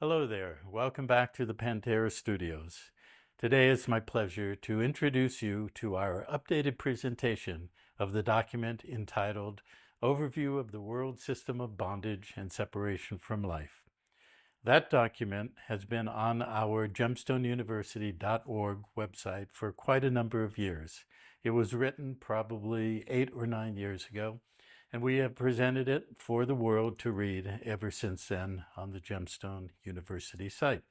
Hello there. Welcome back to the Pantera Studios. Today it's my pleasure to introduce you to our updated presentation of the document entitled Overview of the World System of Bondage and Separation from Life. That document has been on our gemstoneuniversity.org website for quite a number of years. It was written probably 8 or 9 years ago, and we have presented it for the world to read ever since then on the Gemstone University site.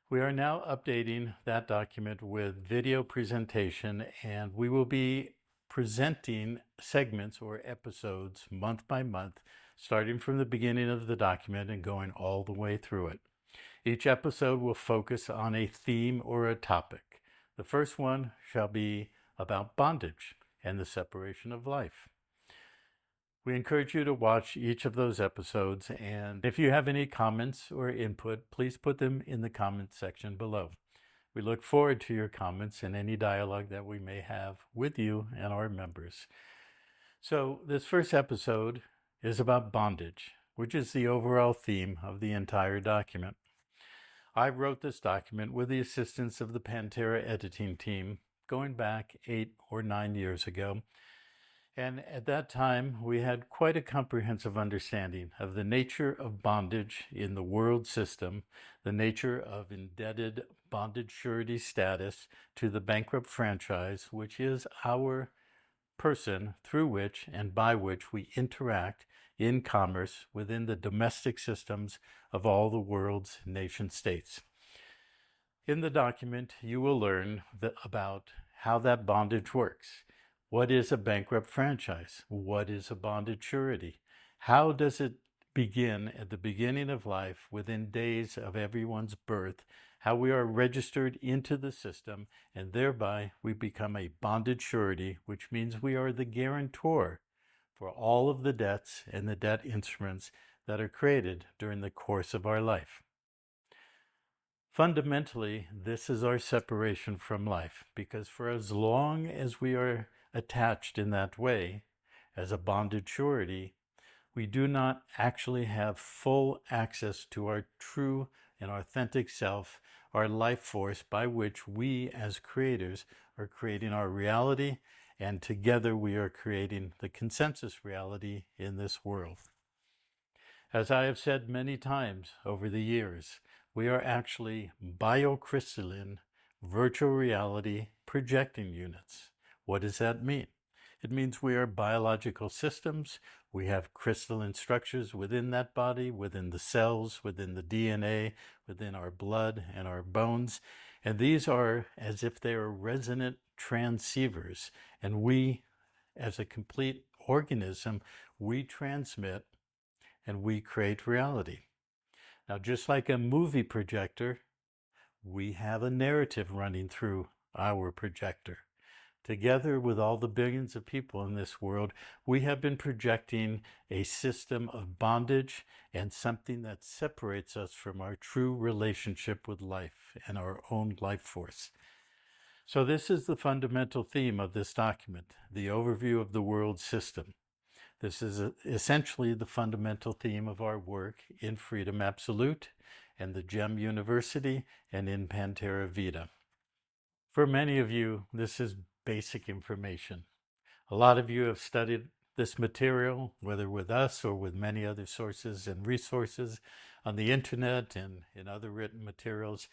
We are now updating that document with video presentation, and we will be presenting segments or episodes month by month, starting from the beginning of the document and going all the way through it. Each episode will focus on a theme or a topic. The first one shall be about bondage and the separation of life. We encourage you to watch each of those episodes, and if you have any comments or input, please put them in the comment section below. We look forward to your comments and any dialogue that we may have with you and our members. So this first episode is about bondage, which is the overall theme of the entire document. I wrote this document with the assistance of the Pantera editing team going back 8 or 9 years ago. And at that time, we had quite a comprehensive understanding of the nature of bondage in the world system, the nature of indebted bondage surety status to the bankrupt franchise, which is our person through which and by which we interact in commerce within the domestic systems of all the world's nation states. In the document, you will learn about how that bondage works. What is a bankrupt franchise? What is a bondage surety? How does it begin at the beginning of life, within days of everyone's birth, how we are registered into the system, and thereby we become a bondage surety, which means we are the guarantor for all of the debts and the debt instruments that are created during the course of our life. Fundamentally, this is our separation from life, because for as long as we are attached in that way, as a bondage surety, we do not actually have full access to our true and authentic self, our life force by which we as creators are creating our reality, and together we are creating the consensus reality in this world. As I have said many times over the years, we are actually biocrystalline virtual reality projecting units. What does that mean? It means we are biological systems. We have crystalline structures within that body, within the cells, within the DNA, within our blood and our bones. And these are as if they are resonant transceivers. And we, as a complete organism, we transmit and we create reality. Now, just like a movie projector, we have a narrative running through our projector. Together with all the billions of people in this world, we have been projecting a system of bondage and something that separates us from our true relationship with life and our own life force. So this is the fundamental theme of this document, the overview of the world system. This is essentially the fundamental theme of our work in Freedom Absolute and the GEM University and in Pantera Vita. For many of you, this is basic information. A lot of you have studied this material, whether with us or with many other sources and resources on the internet and in other written materials.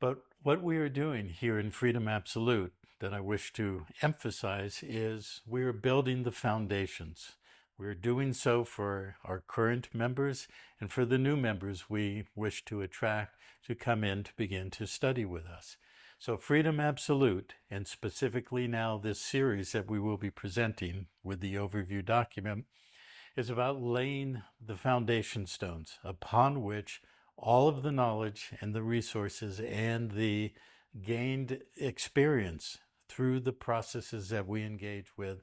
But what we are doing here in Freedom Absolute that I wish to emphasize is we are building the foundations. We're doing so for our current members and for the new members we wish to attract to come in to begin to study with us. So Freedom Absolute, and specifically now this series that we will be presenting with the overview document, is about laying the foundation stones upon which all of the knowledge and the resources and the gained experience through the processes that we engage with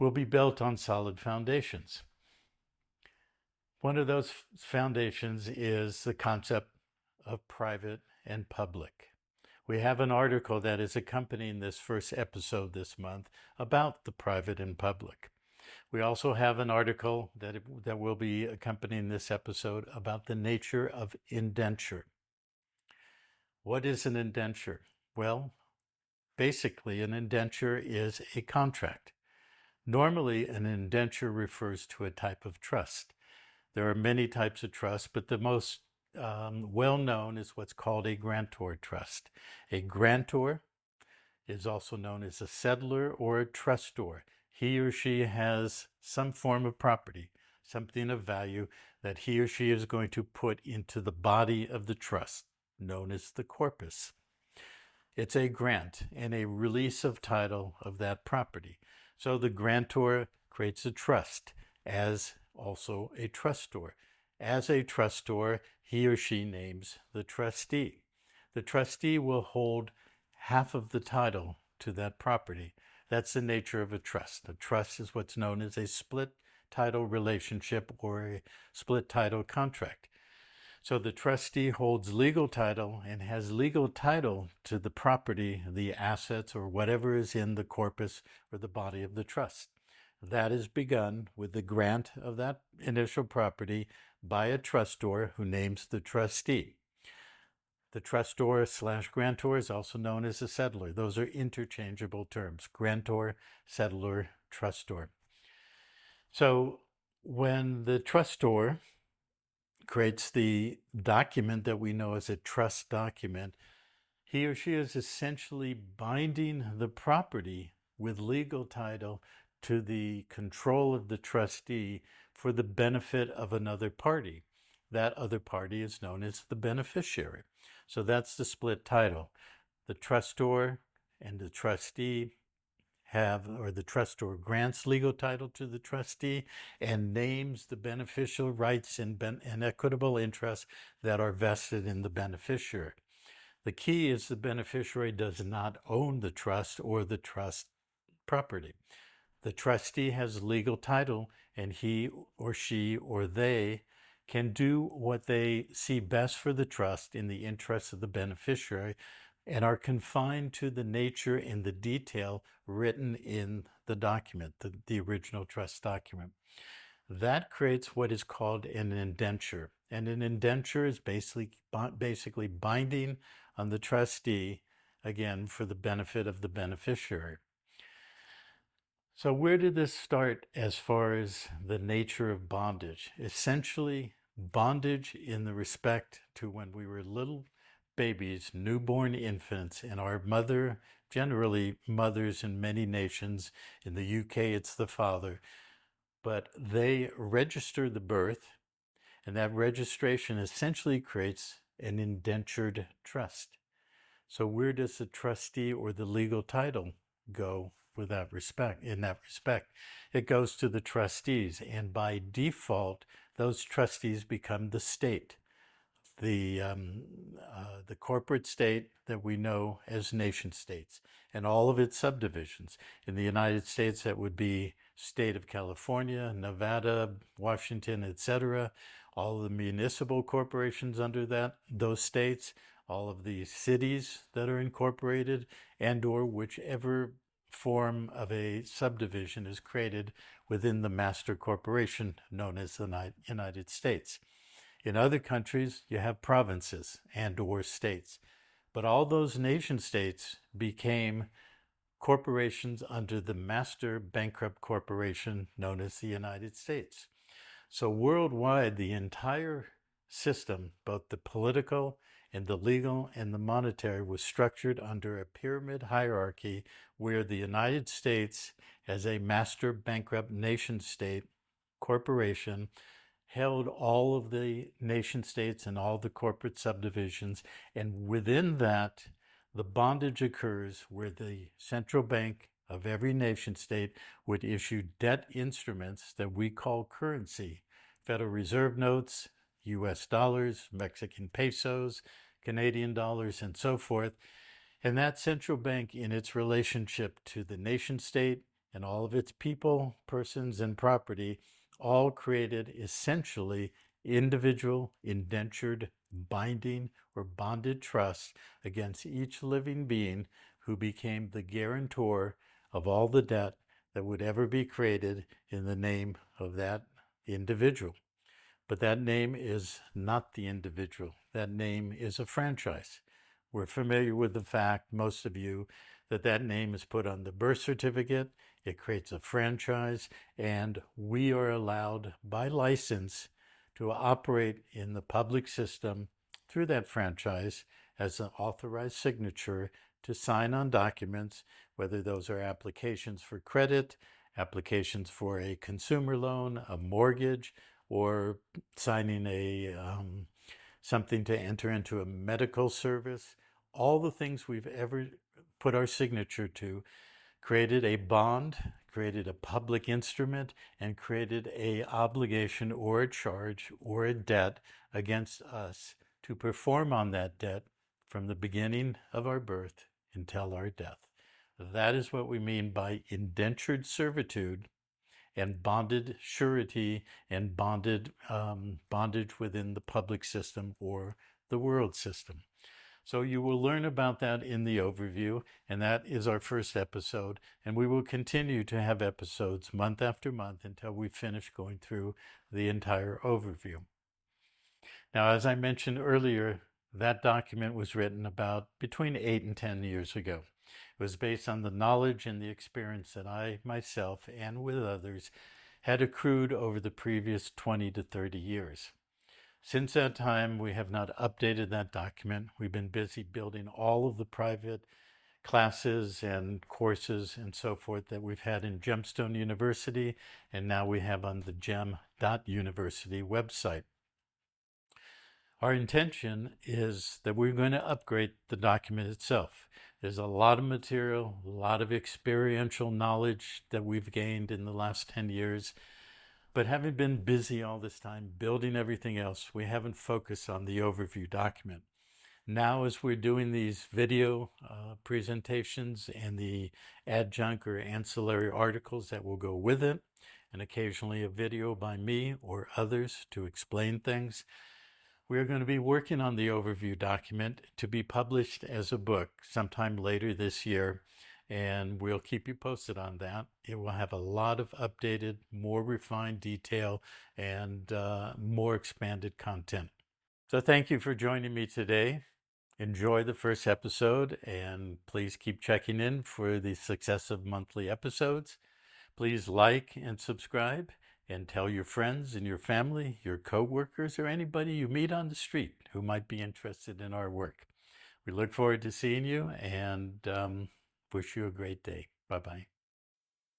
will be built on solid foundations. One of those foundations is the concept of private and public. We have an article that is accompanying this first episode this month about the private and public. We also have an article that will be accompanying this episode about the nature of indenture. What is an indenture? Well, basically, an indenture is a contract. Normally, an indenture refers to a type of trust. There are many types of trust, but the most well-known is what's called a grantor trust. A grantor is also known as a settlor or a trustor. He or she has some form of property, something of value that he or she is going to put into the body of the trust, known as the corpus. It's a grant and a release of title of that property. So the grantor creates a trust as also a trustor. As a trustor, he or she names the trustee. The trustee will hold half of the title to that property. That's the nature of a trust. A trust is what's known as a split title relationship or a split title contract. So the trustee holds legal title and has legal title to the property, the assets, or whatever is in the corpus or the body of the trust. That is begun with the grant of that initial property by a trustor who names the trustee. The trustor / grantor is also known as a settlor. Those are interchangeable terms: grantor, settlor, trustor. So when the trustor creates the document that we know as a trust document, he or she is essentially binding the property with legal title to the control of the trustee for the benefit of another party. That other party is known as the beneficiary. So that's the split title. The trustor and the trustee the trustor grants legal title to the trustee and names the beneficial rights and equitable interests that are vested in the beneficiary. The key is the beneficiary does not own the trust or the trust property. The trustee has legal title, and he or she or they can do what they see best for the trust in the interest of the beneficiary, and are confined to the nature and the detail written in the document, the original trust document. That creates what is called an indenture. And an indenture is basically binding on the trustee, again, for the benefit of the beneficiary. So where did this start as far as the nature of bondage? Essentially, bondage in the respect to when we were little babies, newborn infants, and our mother, generally mothers in many nations, in the UK it's the father, but they register the birth, and that registration essentially creates an indentured trust. So where does the trustee or the legal title go with that respect? In that respect, it goes to the trustees, and by default, those trustees become the state, the corporate state that we know as nation states, and all of its subdivisions. In the United States, that would be state of California, Nevada, Washington, etc. All the municipal corporations under those states, all of the cities that are incorporated, and or whichever form of a subdivision is created within the master corporation known as the United States. In other countries, you have provinces and or states. But all those nation states became corporations under the master bankrupt corporation known as the United States. So worldwide, the entire system, both the political and the legal and the monetary, was structured under a pyramid hierarchy where the United States, as a master bankrupt nation state corporation, held all of the nation states and all the corporate subdivisions. And within that, the bondage occurs where the central bank of every nation state would issue debt instruments that we call currency: Federal Reserve notes, US dollars, Mexican pesos, Canadian dollars, and so forth. And that central bank, in its relationship to the nation state and all of its people, persons, and property, all created essentially individual indentured binding or bonded trusts against each living being who became the guarantor of all the debt that would ever be created in the name of that individual. But that name is not the individual. That name is a franchise. We're familiar with the fact, most of you, that that name is put on the birth certificate. It creates a franchise, and we are allowed by license to operate in the public system through that franchise as an authorized signature to sign on documents, whether those are applications for credit, applications for a consumer loan, a mortgage, or signing something to enter into a medical service. All the things we've ever put our signature to created a bond, created a public instrument, and created a obligation or a charge or a debt against us to perform on that debt from the beginning of our birth until our death. That is what we mean by indentured servitude and bonded surety and bondage within the public system or the world system. So you will learn about that in the overview, and that is our first episode, and we will continue to have episodes month after month until we finish going through the entire overview. Now, as I mentioned earlier, that document was written about between 8 and 10 years ago. It was based on the knowledge and the experience that I myself and with others had accrued over the previous 20 to 30 years. Since that time, we have not updated that document. We've been busy building all of the private classes and courses and so forth that we've had in GEM University, and now we have on the GEM.University website. Our intention is that we're going to upgrade the document itself. There's a lot of material, a lot of experiential knowledge that we've gained in the last 10 years. But having been busy all this time building everything else, we haven't focused on the overview document. Now, as we're doing these video presentations and the adjunct or ancillary articles that will go with it, and occasionally a video by me or others to explain things, we are going to be working on the overview document to be published as a book sometime later this year, and we'll keep you posted on that. It will have a lot of updated, more refined detail and more expanded content. So thank you for joining me today. Enjoy the first episode, and please keep checking in for the successive monthly episodes. Please like and subscribe, and tell your friends and your family, your co-workers, or anybody you meet on the street who might be interested in our work. We look forward to seeing you and wish you a great day. Bye-bye.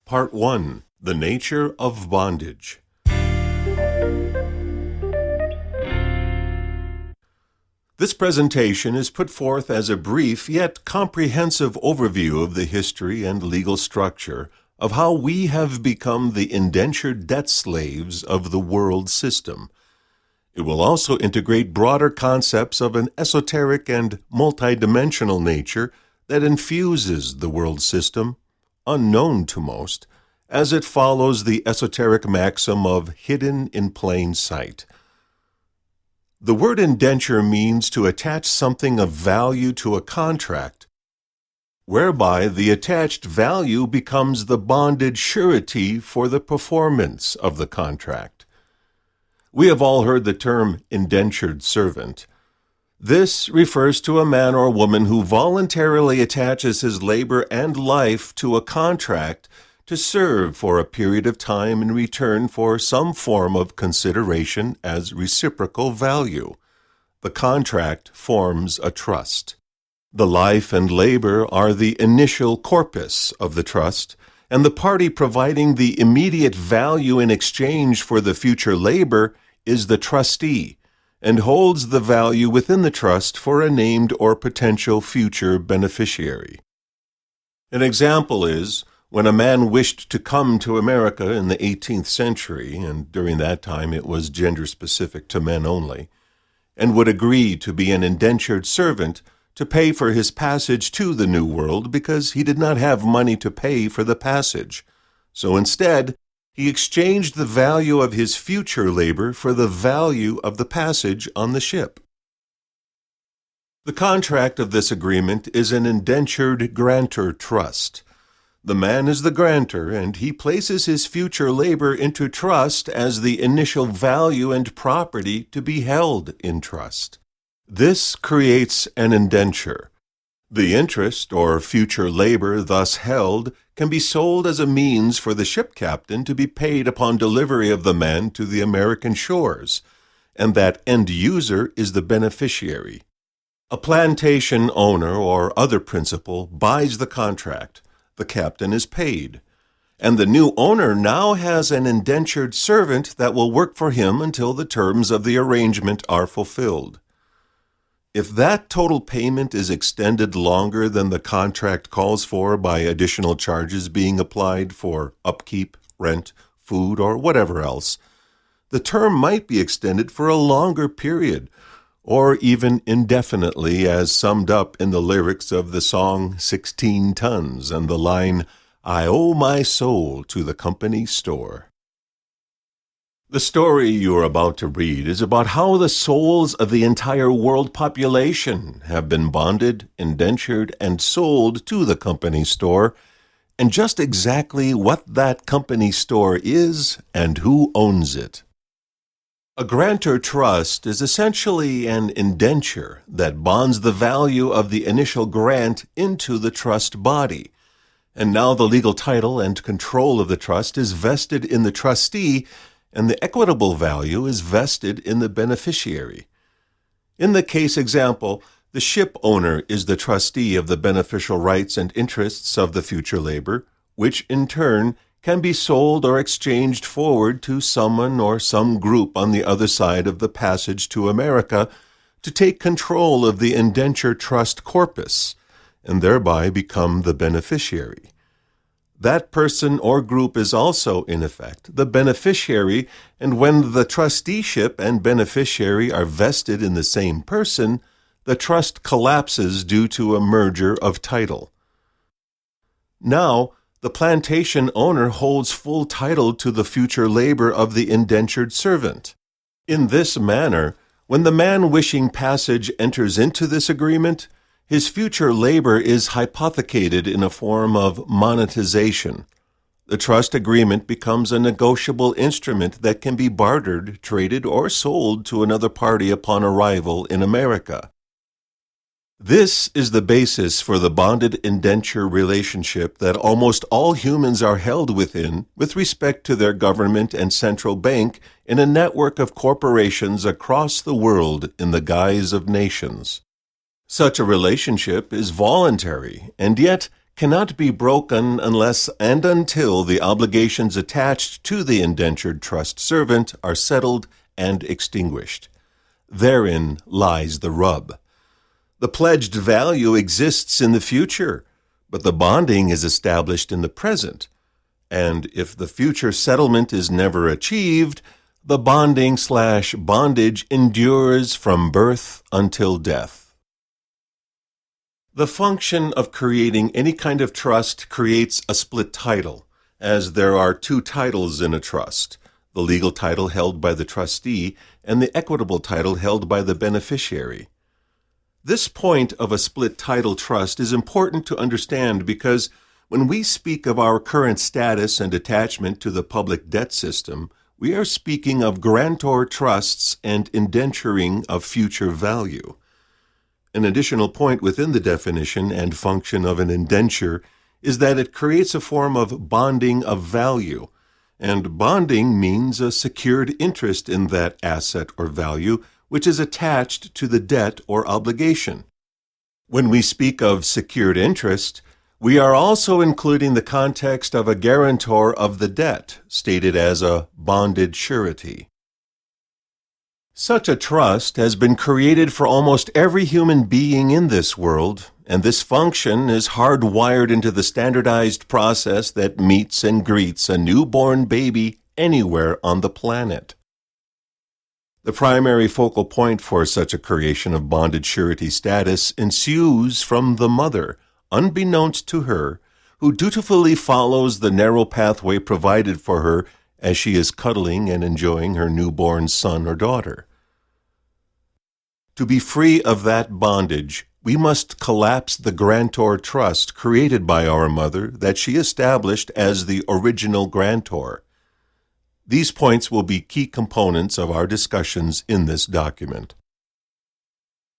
Part 1. The Nature of Bondage. This presentation is put forth as a brief yet comprehensive overview of the history and legal structure of how we have become the indentured debt slaves of the world system. It will also integrate broader concepts of an esoteric and multidimensional nature that infuses the world system, unknown to most, as it follows the esoteric maxim of hidden in plain sight. The word indenture means to attach something of value to a contract, whereby the attached value becomes the bonded surety for the performance of the contract. We have all heard the term indentured servant. This refers to a man or woman who voluntarily attaches his labor and life to a contract to serve for a period of time in return for some form of consideration as reciprocal value. The contract forms a trust. The life and labor are the initial corpus of the trust, and the party providing the immediate value in exchange for the future labor is the trustee, and holds the value within the trust for a named or potential future beneficiary. An example is when a man wished to come to America in the 18th century, and during that time it was gender-specific to men only, and would agree to be an indentured servant to pay for his passage to the New World because he did not have money to pay for the passage. So instead, he exchanged the value of his future labor for the value of the passage on the ship. The contract of this agreement is an indentured grantor trust. The man is the grantor, and he places his future labor into trust as the initial value and property to be held in trust. This creates an indenture. The interest or future labor thus held can be sold as a means for the ship captain to be paid upon delivery of the man to the American shores, and that end user is the beneficiary. A plantation owner or other principal buys the contract. The captain is paid, and the new owner now has an indentured servant that will work for him until the terms of the arrangement are fulfilled. If that total payment is extended longer than the contract calls for by additional charges being applied for upkeep, rent, food, or whatever else, the term might be extended for a longer period, or even indefinitely, as summed up in the lyrics of the song 16 Tons and the line, "I owe my soul to the company store." The story you are about to read is about how the souls of the entire world population have been bonded, indentured, and sold to the company store, and just exactly what that company store is and who owns it. A grantor trust is essentially an indenture that bonds the value of the initial grant into the trust body, and now the legal title and control of the trust is vested in the trustee, and the equitable value is vested in the beneficiary. In the case example, the ship owner is the trustee of the beneficial rights and interests of the future labor, which in turn can be sold or exchanged forward to someone or some group on the other side of the passage to America to take control of the indenture trust corpus, and thereby become the beneficiary. That person or group is also, in effect, the beneficiary, and when the trusteeship and beneficiary are vested in the same person, the trust collapses due to a merger of title. Now, the plantation owner holds full title to the future labor of the indentured servant. In this manner, when the man wishing passage enters into this agreement, his future labor is hypothecated in a form of monetization. The trust agreement becomes a negotiable instrument that can be bartered, traded, or sold to another party upon arrival in America. This is the basis for the bonded indenture relationship that almost all humans are held within with respect to their government and central bank in a network of corporations across the world in the guise of nations. Such a relationship is voluntary and yet cannot be broken unless and until the obligations attached to the indentured trust servant are settled and extinguished. Therein lies the rub. The pledged value exists in the future, but the bonding is established in the present, and if the future settlement is never achieved, the bonding/bondage endures from birth until death. The function of creating any kind of trust creates a split title, as there are two titles in a trust, the legal title held by the trustee and the equitable title held by the beneficiary. This point of a split title trust is important to understand because when we speak of our current status and attachment to the public debt system, we are speaking of grantor trusts and indenturing of future value. An additional point within the definition and function of an indenture is that it creates a form of bonding of value, and bonding means a secured interest in that asset or value which is attached to the debt or obligation. When we speak of secured interest, we are also including the context of a guarantor of the debt, stated as a bonded surety. Such a trust has been created for almost every human being in this world, and this function is hardwired into the standardized process that meets and greets a newborn baby anywhere on the planet. The primary focal point for such a creation of bonded surety status ensues from the mother, unbeknownst to her, who dutifully follows the narrow pathway provided for her as she is cuddling and enjoying her newborn son or daughter. To be free of that bondage, we must collapse the grantor trust created by our mother that she established as the original grantor. These points will be key components of our discussions in this document.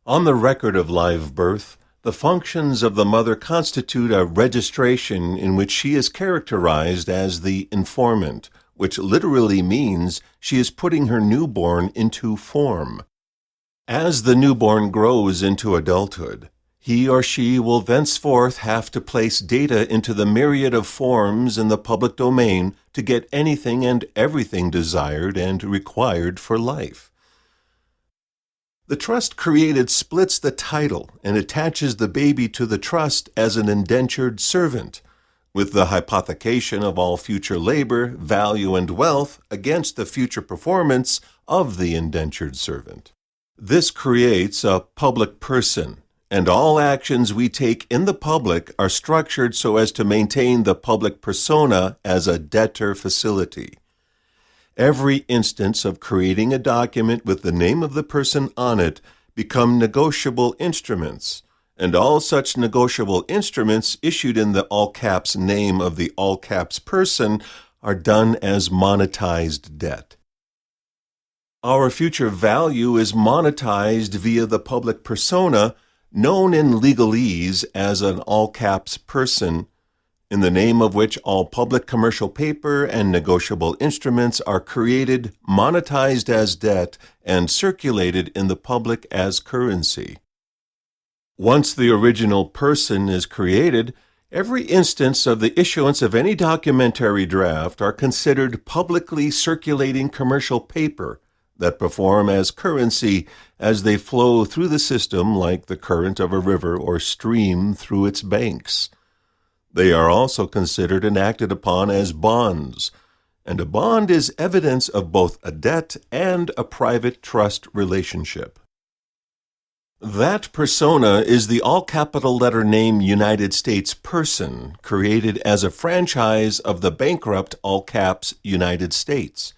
On the record of live birth, the functions of the mother constitute a registration in which she is characterized as the informant, which literally means she is putting her newborn into form. As the newborn grows into adulthood, he or she will thenceforth have to place data into the myriad of forms in the public domain to get anything and everything desired and required for life. The trust created splits the title and attaches the baby to the trust as an indentured servant, with the hypothecation of all future labor, value, and wealth against the future performance of the indentured servant. This creates a public person, and all actions we take in the public are structured so as to maintain the public persona as a debtor facility. Every instance of creating a document with the name of the person on it become negotiable instruments, and all such negotiable instruments issued in the all-caps name of the all-caps person are done as monetized debt. Our future value is monetized via the public persona, known in legalese as an all-caps person, in the name of which all public commercial paper and negotiable instruments are created, monetized as debt, and circulated in the public as currency. Once the original person is created, every instance of the issuance of any documentary draft are considered publicly circulating commercial paper that perform as currency as they flow through the system like the current of a river or stream through its banks. They are also considered and acted upon as bonds, and a bond is evidence of both a debt and a private trust relationship. That persona is the all-capital letter name United States person, created as a franchise of the bankrupt all-caps United States.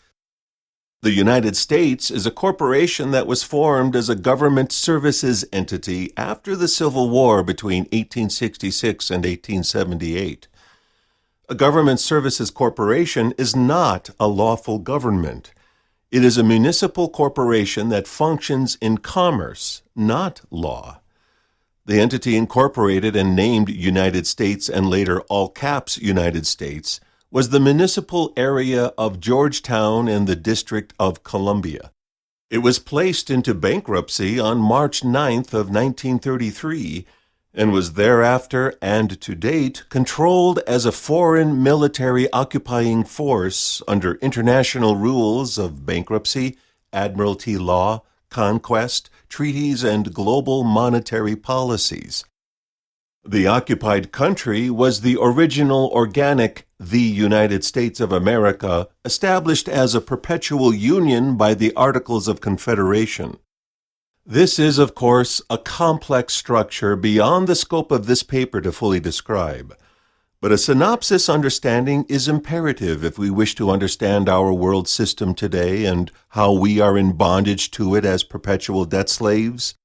The United States is a corporation that was formed as a government services entity after the Civil War between 1866 and 1878. A government services corporation is not a lawful government. It is a municipal corporation that functions in commerce, not law. The entity incorporated and named United States and later all caps United States was the municipal area of Georgetown in the District of Columbia. It was placed into bankruptcy on March 9th of 1933 and was thereafter and to date controlled as a foreign military occupying force under international rules of bankruptcy, admiralty law, conquest, treaties, and global monetary policies. The occupied country was the original organic the United States of America, established as a perpetual union by the Articles of Confederation. This is, of course, a complex structure beyond the scope of this paper to fully describe, but a synopsis understanding is imperative if we wish to understand our world system today and how we are in bondage to it as perpetual debt slaves.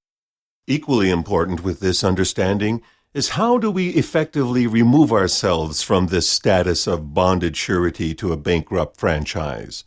Equally important with this understanding is how do we effectively remove ourselves from this status of bonded surety to a bankrupt franchise.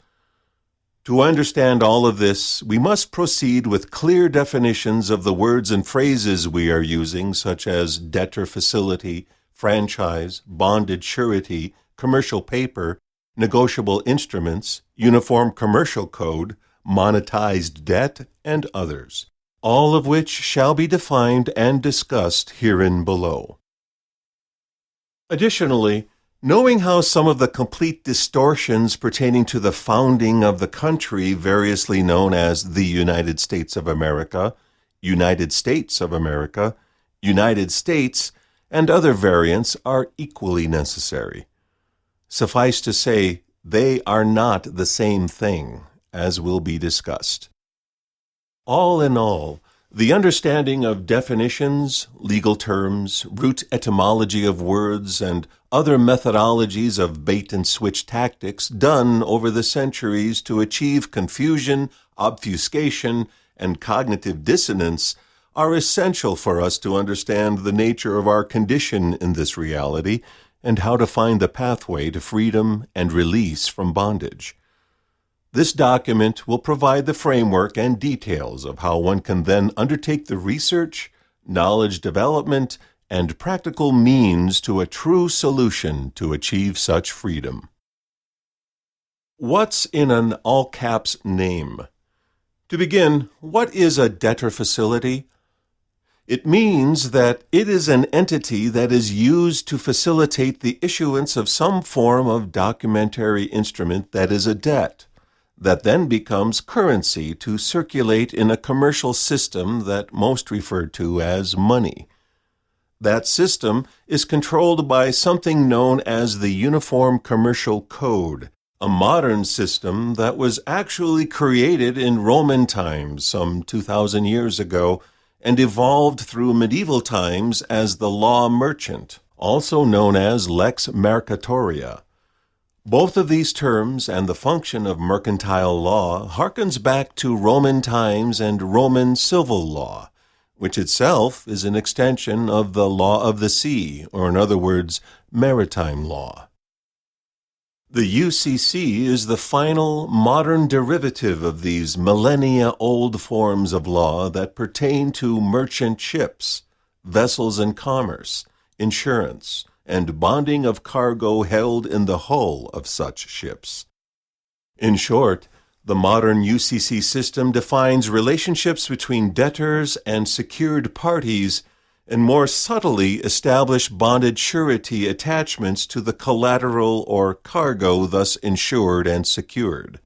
To understand all of this, we must proceed with clear definitions of the words and phrases we are using, such as debtor facility, franchise, bonded surety, commercial paper, negotiable instruments, uniform commercial code, monetized debt, and others, all of which shall be defined and discussed herein below. Additionally, knowing how some of the complete distortions pertaining to the founding of the country, variously known as the United States of America, United States of America, United States, and other variants are equally necessary. Suffice to say, they are not the same thing, as will be discussed. All in all, the understanding of definitions, legal terms, root etymology of words, and other methodologies of bait-and-switch tactics done over the centuries to achieve confusion, obfuscation, and cognitive dissonance are essential for us to understand the nature of our condition in this reality and how to find the pathway to freedom and release from bondage. This document will provide the framework and details of how one can then undertake the research, knowledge development, and practical means to a true solution to achieve such freedom. What's in an all-caps name? To begin, what is a debtor facility? It means that it is an entity that is used to facilitate the issuance of some form of documentary instrument that is a debt, that then becomes currency to circulate in a commercial system that most refer to as money. That system is controlled by something known as the Uniform Commercial Code, a modern system that was actually created in Roman times some 2,000 years ago and evolved through medieval times as the law merchant, also known as lex mercatoria. Both of these terms and the function of mercantile law harkens back to Roman times and Roman civil law, which itself is an extension of the law of the sea, or in other words, maritime law. The UCC is the final modern derivative of these millennia-old forms of law that pertain to merchant ships, vessels in commerce, insurance, and bonding of cargo held in the hull of such ships. In short, the modern UCC system defines relationships between debtors and secured parties and more subtly establish bonded surety attachments to the collateral or cargo thus insured and secured.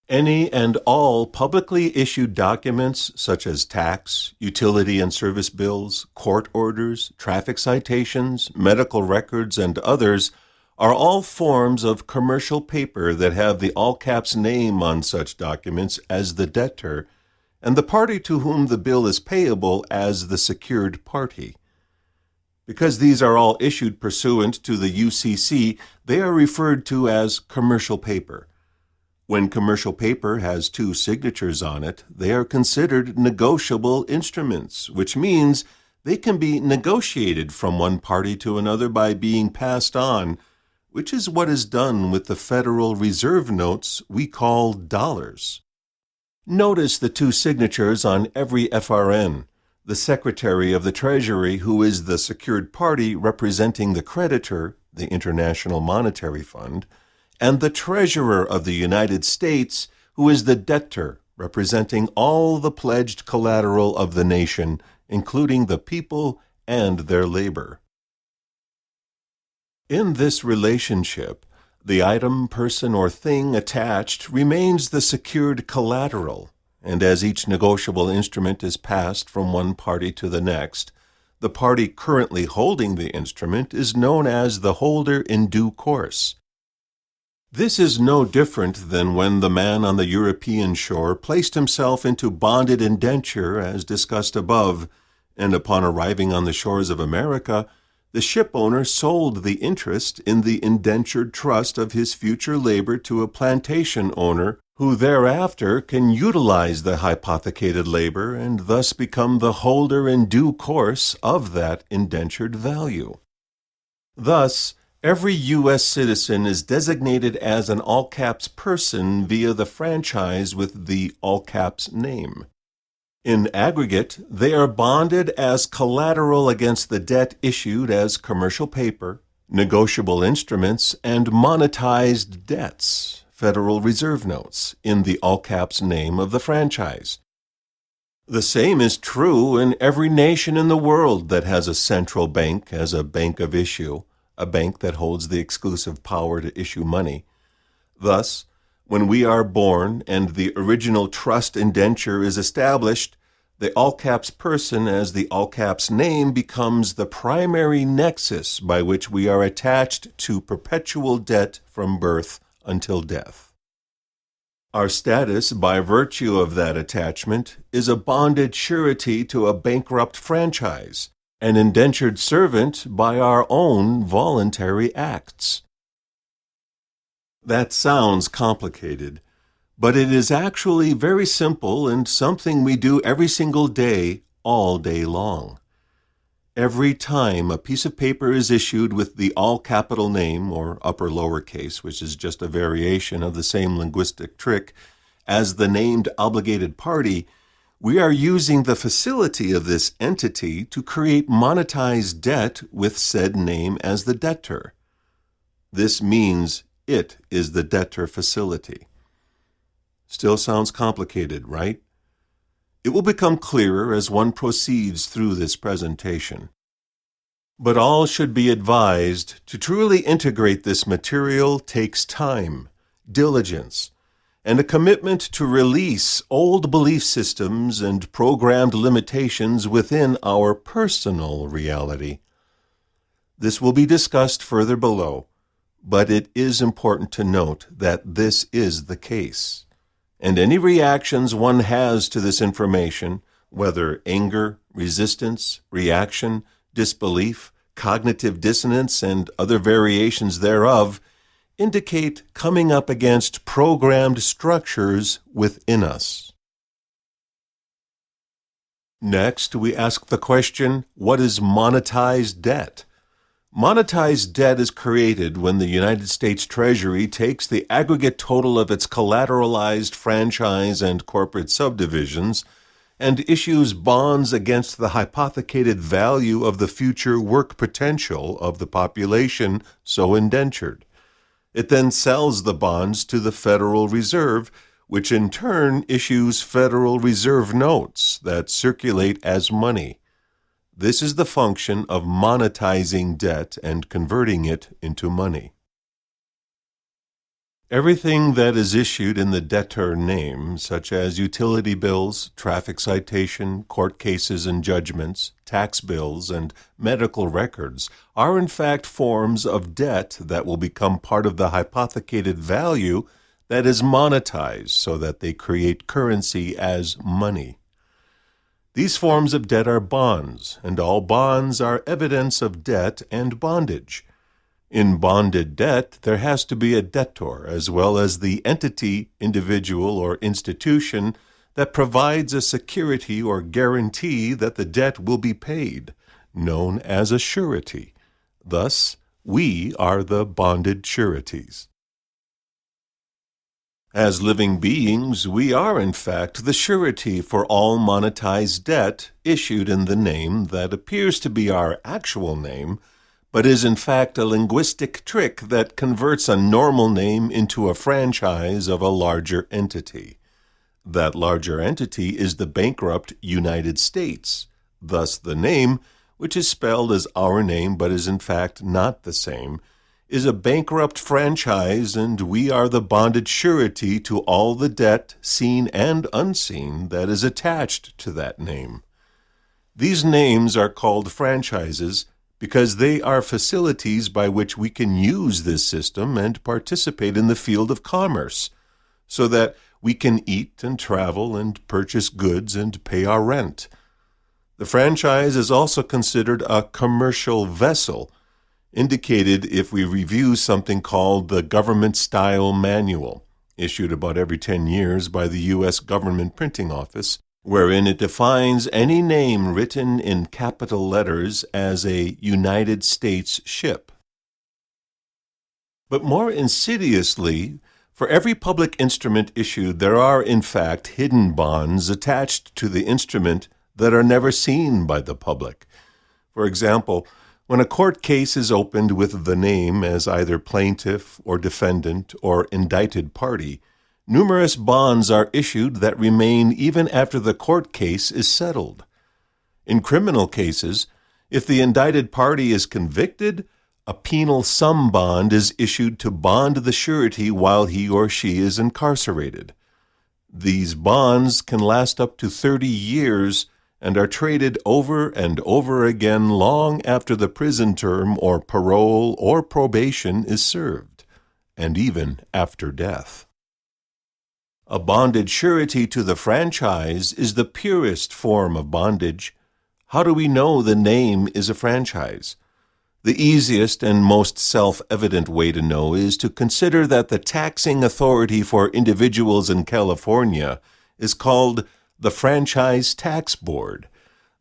Any and all publicly issued documents such as tax, utility and service bills, court orders, traffic citations, medical records, and others are all forms of commercial paper that have the all-caps name on such documents as the debtor, and the party to whom the bill is payable as the secured party. Because these are all issued pursuant to the UCC, they are referred to as commercial paper. When commercial paper has two signatures on it, they are considered negotiable instruments, which means they can be negotiated from one party to another by being passed on, which is what is done with the Federal Reserve notes we call dollars. Notice the two signatures on every FRN, the Secretary of the Treasury, who is the secured party representing the creditor, the International Monetary Fund, and the Treasurer of the United States, who is the debtor representing all the pledged collateral of the nation, including the people and their labor. In this relationship, the item, person, or thing attached remains the secured collateral, and as each negotiable instrument is passed from one party to the next, the party currently holding the instrument is known as the holder in due course. This is no different than when the man on the European shore placed himself into bonded indenture, as discussed above, and upon arriving on the shores of America, the ship owner sold the interest in the indentured trust of his future labor to a plantation owner who thereafter can utilize the hypothecated labor and thus become the holder in due course of that indentured value. Thus, every U.S. citizen is designated as an all-caps person via the franchise with the all-caps name. In aggregate, they are bonded as collateral against the debt issued as commercial paper, negotiable instruments, and monetized debts, Federal Reserve notes, in the all-caps name of the franchise. The same is true in every nation in the world that has a central bank as a bank of issue, a bank that holds the exclusive power to issue money. Thus, when we are born and the original trust indenture is established, the all-caps person as the all-caps name becomes the primary nexus by which we are attached to perpetual debt from birth until death. Our status, by virtue of that attachment, is a bonded surety to a bankrupt franchise, an indentured servant by our own voluntary acts. That sounds complicated, but it is actually very simple and something we do every single day all day long. Every time a piece of paper is issued with the all-capital name, or upper-lowercase, which is just a variation of the same linguistic trick, as the named obligated party, we are using the facility of this entity to create monetized debt with said name as the debtor. This means it is the debtor facility. Still sounds complicated, right? It will become clearer as one proceeds through this presentation. But all should be advised to truly integrate this material takes time, diligence, and a commitment to release old belief systems and programmed limitations within our personal reality. This will be discussed further below, but it is important to note that this is the case. And any reactions one has to this information, whether anger, resistance, reaction, disbelief, cognitive dissonance, and other variations thereof, indicate coming up against programmed structures within us. Next, we ask the question, what is monetized debt? Monetized debt is created when the United States Treasury takes the aggregate total of its collateralized franchise and corporate subdivisions and issues bonds against the hypothecated value of the future work potential of the population so indentured. It then sells the bonds to the Federal Reserve, which in turn issues Federal Reserve notes that circulate as money. This is the function of monetizing debt and converting it into money. Everything that is issued in the debtor name, such as utility bills, traffic citation, court cases and judgments, tax bills, and medical records, are in fact forms of debt that will become part of the hypothecated value that is monetized so that they create currency as money. These forms of debt are bonds, and all bonds are evidence of debt and bondage. In bonded debt, there has to be a debtor as well as the entity, individual, or institution that provides a security or guarantee that the debt will be paid, known as a surety. Thus, we are the bonded sureties. As living beings, we are in fact the surety for all monetized debt issued in the name that appears to be our actual name, but is in fact a linguistic trick that converts a normal name into a franchise of a larger entity. That larger entity is the bankrupt United States. Thus the name, which is spelled as our name but is in fact not the same, is a bankrupt franchise, and we are the bonded surety to all the debt, seen and unseen, that is attached to that name. These names are called franchises because they are facilities by which we can use this system and participate in the field of commerce, so that we can eat and travel and purchase goods and pay our rent. The franchise is also considered a commercial vessel, indicated if we review something called the Government Style Manual, issued about every 10 years by the U.S. Government Printing Office, wherein it defines any name written in capital letters as a United States ship. But more insidiously, for every public instrument issued, there are in fact hidden bonds attached to the instrument that are never seen by the public. For example, when a court case is opened with the name as either plaintiff or defendant or indicted party, numerous bonds are issued that remain even after the court case is settled. In criminal cases, if the indicted party is convicted, a penal sum bond is issued to bond the surety while he or she is incarcerated. These bonds can last up to 30 years and are traded over and over again long after the prison term or parole or probation is served, and even after death. A bonded surety to the franchise is the purest form of bondage. How do we know the name is a franchise? The easiest and most self-evident way to know is to consider that the taxing authority for individuals in California is called the Franchise Tax Board.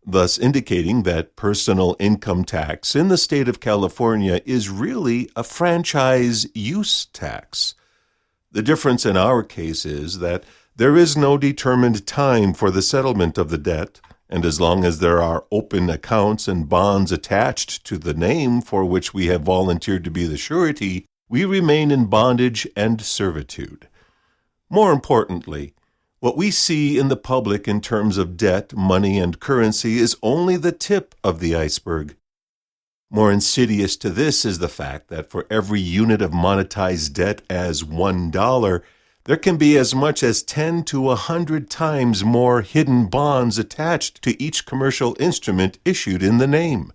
thus indicating that personal income tax in the state of California is really a franchise use tax. The difference in our case is that there is no determined time for the settlement of the debt, and as long as there are open accounts and bonds attached to the name for which we have volunteered to be the surety, we remain in bondage and servitude. More importantly, what we see in the public in terms of debt, money, and currency is only the tip of the iceberg. More insidious to this is the fact that for every unit of monetized debt as $1, there can be as much as 10 to 100 times more hidden bonds attached to each commercial instrument issued in the name.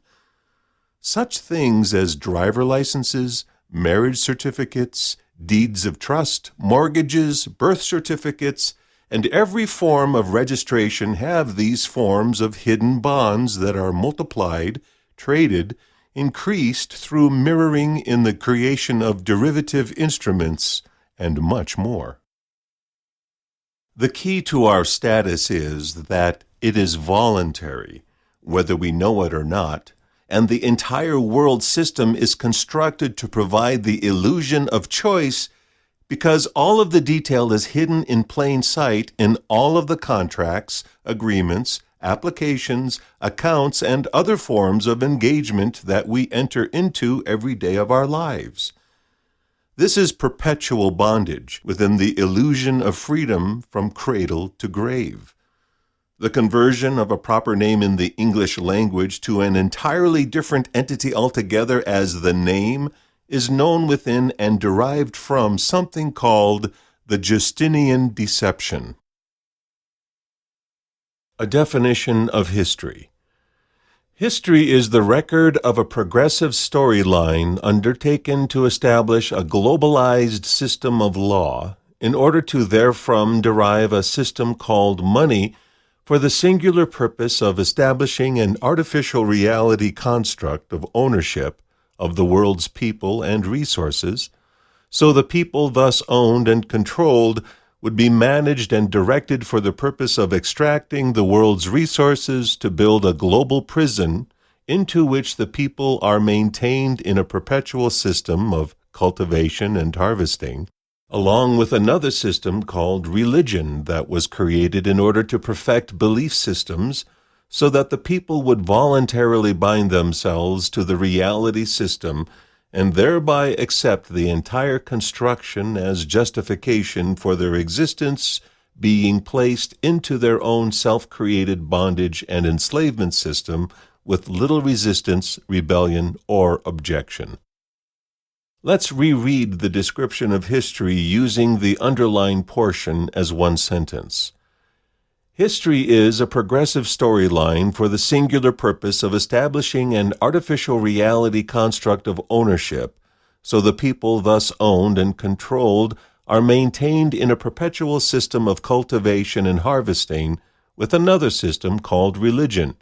Such things as driver licenses, marriage certificates, deeds of trust, mortgages, birth certificates, and every form of registration have these forms of hidden bonds that are multiplied, traded, increased through mirroring in the creation of derivative instruments, and much more. The key to our status is that it is voluntary, whether we know it or not, and the entire world system is constructed to provide the illusion of choice because all of the detail is hidden in plain sight in all of the contracts, agreements, applications, accounts, and other forms of engagement that we enter into every day of our lives. This is perpetual bondage within the illusion of freedom from cradle to grave. The conversion of a proper name in the English language to an entirely different entity altogether as the name is known within and derived from something called the Justinian deception. A definition of history. History is the record of a progressive storyline undertaken to establish a globalized system of law in order to therefrom derive a system called money for the singular purpose of establishing an artificial reality construct of ownership of the world's people and resources, so the people thus owned and controlled would be managed and directed for the purpose of extracting the world's resources to build a global prison into which the people are maintained in a perpetual system of cultivation and harvesting, along with another system called religion that was created in order to perfect belief systems so that the people would voluntarily bind themselves to the reality system and thereby accept the entire construction as justification for their existence being placed into their own self-created bondage and enslavement system with little resistance, rebellion, or objection. Let's reread the description of history using the underlined portion as one sentence. History is a progressive storyline for the singular purpose of establishing an artificial reality construct of ownership, so the people thus owned and controlled are maintained in a perpetual system of cultivation and harvesting with another system called religion,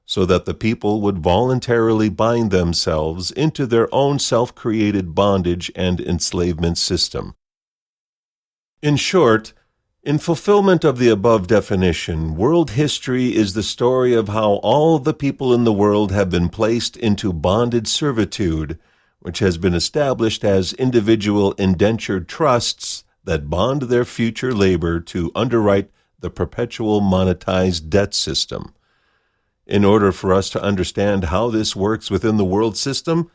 so that the people would voluntarily bind themselves into their own self-created bondage and enslavement system. In short, in fulfillment of the above definition, world history is the story of how all the people in the world have been placed into bonded servitude, which has been established as individual indentured trusts that bond their future labor to underwrite the perpetual monetized debt system. In order for us to understand how this works within the world system,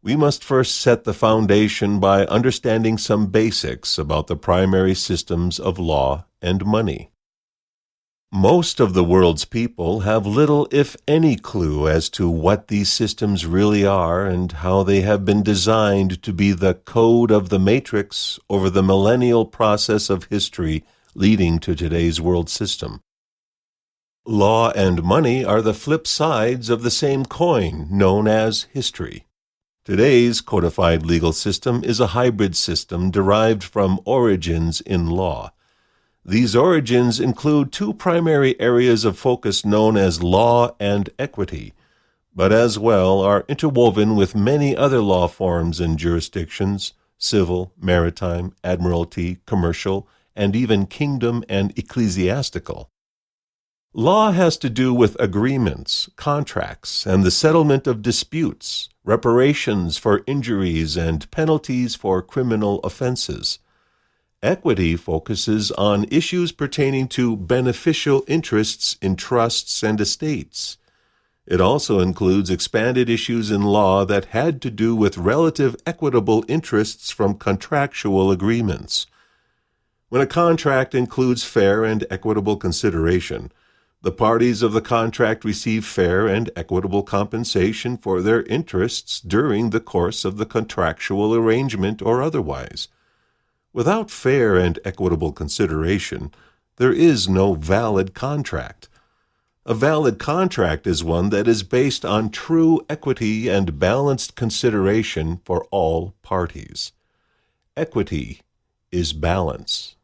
we must first set the foundation by understanding some basics about the primary systems of law and money. Most of the world's people have little, if any, clue as to what these systems really are and how they have been designed to be the code of the matrix over the millennial process of history leading to today's world system. Law and money are the flip sides of the same coin known as history. Today's codified legal system is a hybrid system derived from origins in law. These origins include two primary areas of focus known as law and equity, but as well are interwoven with many other law forms and jurisdictions, civil, maritime, admiralty, commercial, and even kingdom and ecclesiastical. Law has to do with agreements, contracts, and the settlement of disputes, reparations for injuries, and penalties for criminal offenses. Equity focuses on issues pertaining to beneficial interests in trusts and estates. It also includes expanded issues in law that had to do with relative equitable interests from contractual agreements. When a contract includes fair and equitable consideration, the parties of the contract receive fair and equitable compensation for their interests during the course of the contractual arrangement or otherwise. Without fair and equitable consideration, there is no valid contract. A valid contract is one that is based on true equity and balanced consideration for all parties. Equity is balance.